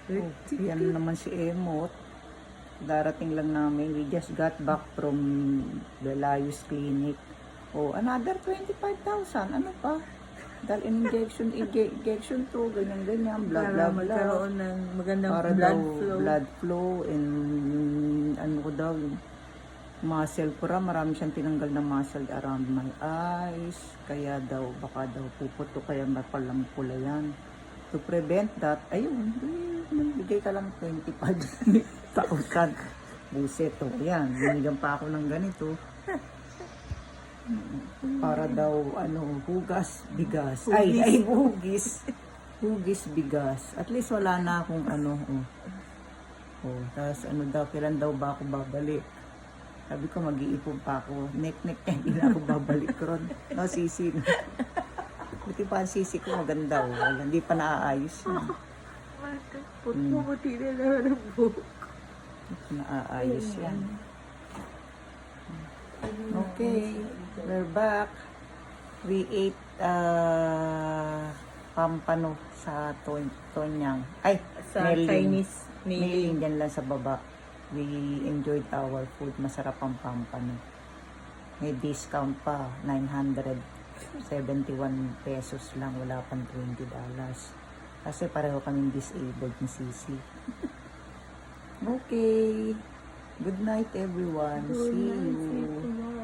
Oh, yan naman si Emot. Darating lang namin. We just got back from the Layus Clinic. Oh, another 25,000. Ano pa? Dahil injection to, ganyan-ganyan, blah, Para blah, blah. magkaroon ng magandang Para blood daw flow. blood flow and ano ko daw, yung muscle ko ra, marami siyang tinanggal na muscle around my eyes. Kaya daw, baka daw puputo, kaya mapalang pula yan. To prevent that, ayun, bigay ka lang 25,000. Buset to, yan, binigyan pa ako ng ganito. Para daw, ano, hugas, bigas. Ay, hugis, bigas. At least wala na akong ano, oh. Tapos ano daw, kailan daw ba ako babalik? Sabi ko, mag-iipon pa ako. Nek-nek, hindi na ako babalik ron. No, sisi. Buti pa ang sisi ko, maganda. Wala, hindi pa naaayos yun. Puti na naman ang buhok. Hindi pa naaayos yan. Okay, we're back. We ate pampano sa Tonyang. Ay, Sa Chinese Mailing dyan lang sa baba. We enjoyed our food. Masarap ang pampano. May discount pa. 971 pesos lang. Wala pang $20. Kasi pareho kaming disabled ni Sisi. Okay. Good night everyone. See you.